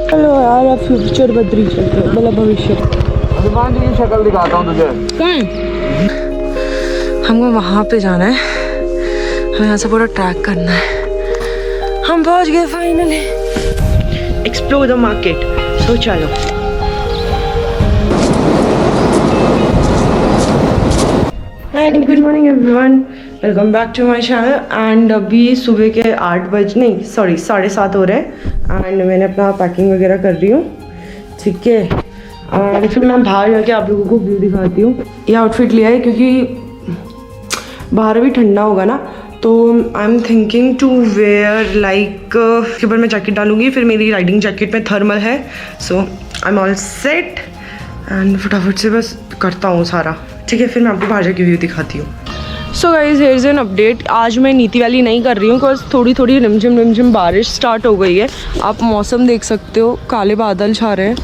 चलो यार अब फ्यूचर बदली चलते हैं, मतलब भविष्य। हनुमान जी की शक्ल दिखाता हूँ तुझे। कहाँ? हमको वहाँ पे जाना है, हमें यहाँ से पूरा ट्रैक करना है। हम पहुँच गए finally. Explore the market. So चलो। And good morning everyone, welcome back to my channel. And अभी सुबह के 8 बजे नहीं सॉरी 7:30 हो रहे हैं। एंड मैंने अपना पैकिंग वगैरह कर रही हूँ, ठीक है। और फिर मैं बाहर जाके आप लोगों को व्यू दिखाती हूँ। ये आउटफिट लिया है क्योंकि बाहर भी ठंडा होगा ना, तो I am thinking to wear like इसके ऊपर मैं जैकेट डालूंगी। फिर मेरी राइडिंग जैकेट में थर्मल है, so I am all set. And फटाफट से बस करता हूँ सारा, ठीक है। फिर मैं आपको बाहर जाके व्यू दिखाती हूँ। So guys here is an update. आज मैं नीति वाली नहीं कर रही हूँ बिकॉज थोड़ी थोड़ी रिमझिम बारिश स्टार्ट हो गई है। आप मौसम देख सकते हो, काले बादल छा रहे हैं।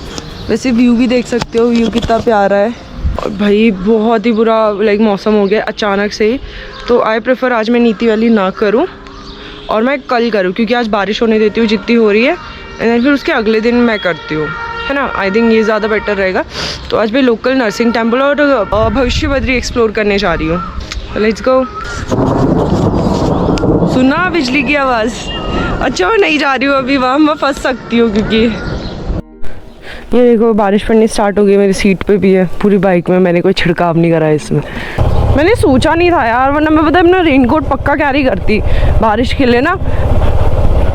वैसे व्यू भी देख सकते हो, व्यू कितना प्यारा है। और भाई बहुत ही बुरा लाइक मौसम हो गया अचानक से ही, तो आई प्रेफर आज मैं नीति वाली ना करूं और मैं कल करूं, क्योंकि आज बारिश होने देती हूँ जितनी हो रही है, एंड फिर उसके अगले दिन मैं करती हूँ, है ना। आई थिंक ये ज़्यादा बेटर रहेगा। तो आज मैं लोकल नरसिंह टेम्पल और भविष्य बद्री एक्सप्लोर करने जा रही हूँ। Let's go. सुना बिजली की आवाज़? अच्छा मैं नहीं जा रही हूँ अभी वहाँ, मैं फंस सकती हूँ क्योंकि ये देखो बारिश पड़नी स्टार्ट हो गई। मेरी सीट पे भी है, पूरी बाइक में। मैंने कोई छिड़काव नहीं करा इसमें, मैंने सोचा नहीं था यार, वरना मैं पता है अपना रेनकोट पक्का कैरी करती बारिश के लिए ना।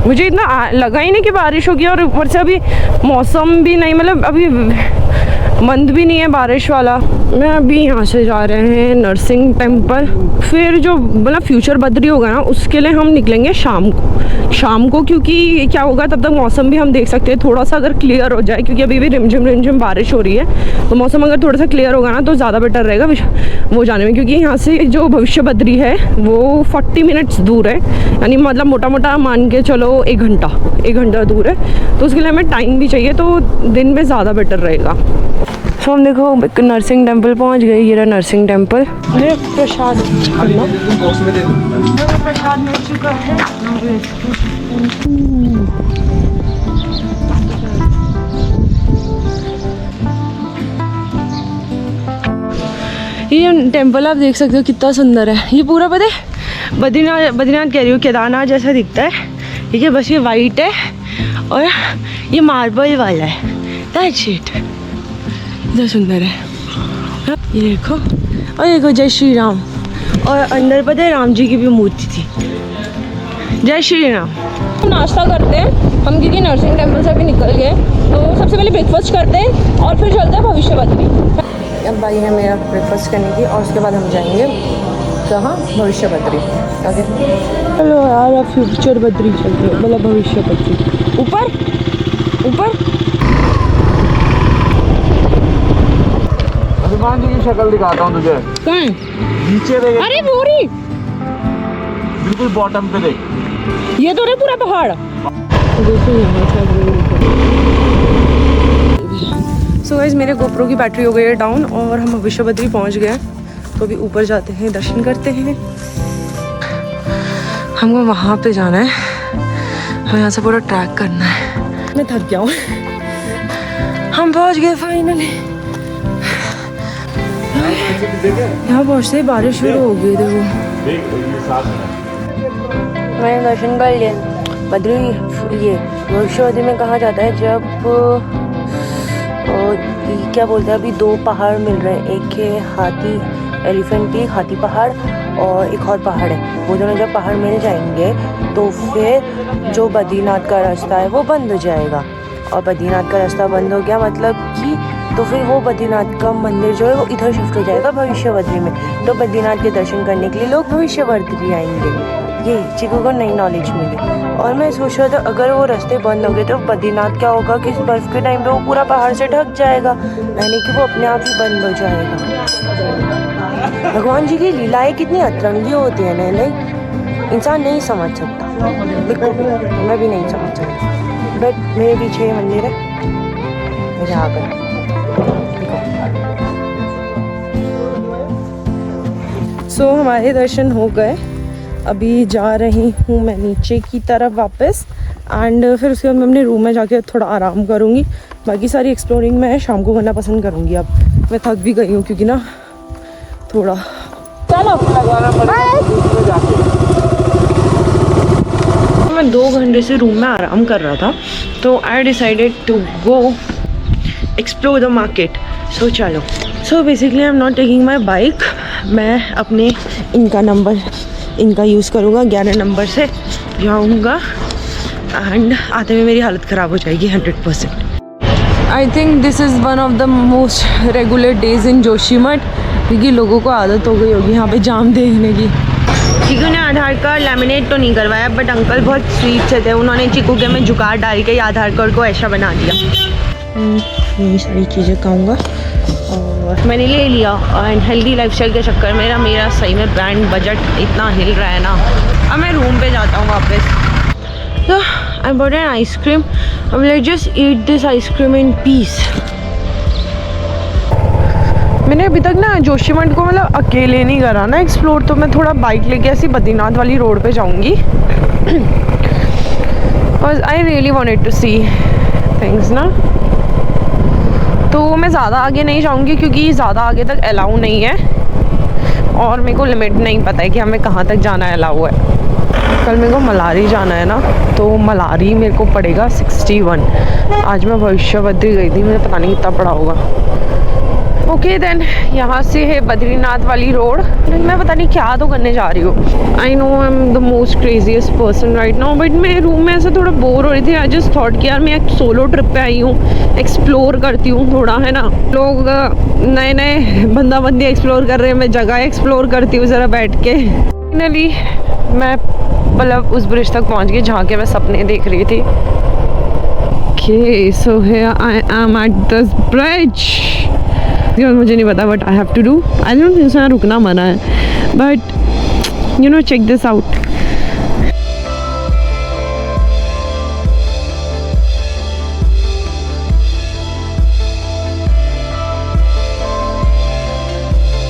मुझे इतना लगा ही नहीं कि बारिश होगी, और ऊपर से अभी मौसम भी नहीं, मतलब अभी मंद भी नहीं है बारिश वाला। मैं अभी यहाँ से जा रहे हैं नरसिंह टेम्पल। फिर जो मतलब फ्यूचर बद्री होगा ना, उसके लिए हम निकलेंगे शाम को, क्योंकि क्या होगा तब तक मौसम भी हम देख सकते हैं थोड़ा सा अगर क्लियर हो जाए, क्योंकि अभी भी रिमझिम बारिश हो रही है। तो मौसम अगर थोड़ा सा क्लियर होगा ना तो ज़्यादा बेटर रहेगा वो जाने में, क्योंकि यहाँ से जो भविष्य बद्री है वो 40 मिनट्स दूर है, यानी मतलब मोटा मोटा मान के चलो 1 घंटा दूर है। तो उसके लिए हमें टाइम भी चाहिए, तो दिन में ज़्यादा बेटर रहेगा। तो हम देखो नरसिंह टेम्पल पहुंच गए। ये रहा नरसिंह टेम्पल। अरे प्रसाद प्रसाद मिल चुका है। ये टेम्पल आप देख सकते हो कितना सुंदर है। ये पूरा पता है बद्रीनाथ कह रही हूँ, केदारनाथ जैसा दिखता है, ठीक है। बस ये वाइट है और ये मार्बल वाला है। That's it. इतना सुंदर है ये देखो। और देखो जय श्री राम, और अंदर पता है राम जी की भी मूर्ति थी। जय श्री राम। नाश्ता करते हैं हम, क्योंकि नरसिंह टेम्पल से भी निकल गए, तो सबसे पहले ब्रेकफास्ट करते हैं और फिर चलते हैं भविष्य बद्री। अब भाई है मेरा ब्रेकफास्ट करने की, और उसके बाद हम जाएंगे कहाँ? भविष्य बद्री। ओके चलो यार अब फ्यूचर बद्री चलते हैं, मतलब भविष्य बद्री। ऊपर हनुमान जी की शक्ल दिखाता हूँ तुझे। कहाँ? नीचे देख। अरे बोरी बिल्कुल बॉटम पे देख। ये तो रहे पूरा पहाड़। देखो यहाँ सो गाइस मेरे गोप्रो की बैटरी हो गई है डाउन, और हम भविष्य बद्री पहुँच गए। तो अभी ऊपर जाते हैं, दर्शन करते हैं। हमको वहाँ पे जाना है, हमें यहाँ से पूरा ट्रैक करना है। मैं थक गया हूँ। हम पहुँच गए फाइनली। यहाँ पहुँचते ही बारिश शुरू हो गई। देखो मैंने दर्शन कर लिए। बद्री ये भविष्य बद्री में कहा जाता है जब क्या बोलते हैं, अभी 2 पहाड़ मिल रहे हैं। एक है हाथी एलिफेंट पीक, हाथी पहाड़, और एक और पहाड़ है। वो दोनों जब पहाड़ मिल जाएंगे तो फिर जो बद्रीनाथ का रास्ता है वो बंद हो जाएगा। और बद्रीनाथ का रास्ता बंद हो गया मतलब कि तो फिर वो बद्रीनाथ का मंदिर जो है वो इधर शिफ्ट हो जाएगा भविष्य बद्री में। तो बद्रीनाथ के दर्शन करने के लिए लोग भविष्य बद्री आएंगे। ये चिकू को नई नॉलेज मिली। और मैं सोच रहा था अगर वो रास्ते बंद हो गए तो बद्रीनाथ क्या होगा कि बर्फ़ के टाइम पे वो पूरा पहाड़ से ढक जाएगा, यानी कि वो अपने आप ही बंद हो जाएगा। भगवान जी की लीलाएँ कितनी अतरंगी होती है ना, नहीं इंसान नहीं समझ सकता। बिल्कुल मैं भी नहीं समझ सकता। बट मेरे पीछे मंदिर है, मेरे आ गए। सो हमारे दर्शन हो गए। अभी जा रही हूँ मैं नीचे की तरफ वापस। एंड फिर उसके बाद मैं अपने रूम में जाके थोड़ा आराम करूँगी। बाकी सारी एक्सप्लोरिंग मैं शाम को करना पसंद करूँगी। अब मैं थक भी गई हूँ क्योंकि ना थोड़ा लगाना पड़ेगा जाके। मैं 2 घंटे से रूम में आराम कर रहा था तो I decided to go explore the market. So चलो। So basically I am not taking my bike. मैं अपने इनका यूज़ करूँगा। 11 नंबर से जाऊँगा एंड आते हुए मेरी हालत ख़राब हो जाएगी 100%। I think this is one of the most regular days in Joshimath क्योंकि लोगों को आदत हो गई होगी यहाँ पे जाम देखने की। चीकू ने आधार कार्ड लैमिनेट तो नहीं करवाया बट अंकल बहुत स्वीट से थे। उन्होंने चीकू के में जुगाड़ डाल के आधार कार्ड को ऐसा बना दिया। यही सारी चीज़ें खाऊंगा और मैंने ले लिया। एंड हेल्दी लाइफस्टाइल के चक्कर में ना मेरा सही में बैंड बजट इतना हिल रहा है ना। अब मैं रूम पे जाता हूँ वापस। तो आई बॉट एन आइसक्रीम। अब let's just eat this ice cream in peace. मैंने अभी तक ना जोशीमठ को मतलब अकेले नहीं करा ना एक्सप्लोर, तो मैं थोड़ा बाइक लेके ऐसी बद्रीनाथ वाली रोड पे जाऊंगी। Because I really wanted to see things ना। तो मैं ज़्यादा आगे नहीं जाऊंगी क्योंकि ज़्यादा आगे तक अलाउ नहीं है और मेरे को लिमिट नहीं पता है कि हमें कहाँ तक जाना अलाउ है। कल मेरे को मलारी जाना है ना, तो मलारी मेरे को पड़ेगा 61। आज मैं भविष्यवद्री गई थी, मुझे पता नहीं कितना पड़ा होगा। ओके देन यहाँ से है बद्रीनाथ वाली रोड। लेकिन मैं पता नहीं क्या तो करने जा रही हूँ। I know I am the most craziest person right now but मैं रूम में ऐसे थोड़ा बोर हो रही थी। आई जस्ट थॉट कि यार मैं एक सोलो ट्रिप पे आई हूँ, एक्सप्लोर करती हूँ थोड़ा, है ना। लोग नए नए बंदी एक्सप्लोर कर रहे हैं, मैं जगह एक्सप्लोर करती हूँ ज़रा बैठ के। फाइनली मैं मतलब उस ब्रिज तक पहुँच गई जहाँ के मैं सपने देख रही थी। Okay so here I am at this bridge. मुझे नहीं पता but I have to do. I don't think यहाँ रुकना मना है but you know check this out.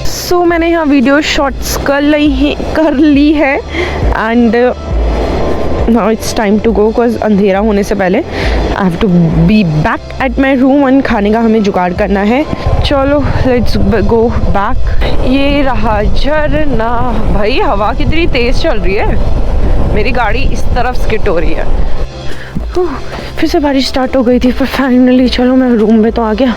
So मैंने यहाँ वीडियो शॉट्स कर ली है and now it's time to go because अंधेरा होने से पहले I have to be back at my room and खाने का हमें जुगाड़ करना है। चलो लेट्स गो बैक। ये रहा झरना। भाई हवा कितनी तेज़ चल रही है, मेरी गाड़ी इस तरफ स्किट हो रही है। फिर से बारिश स्टार्ट हो गई थी पर फाइनली चलो मैं रूम में तो आ गया।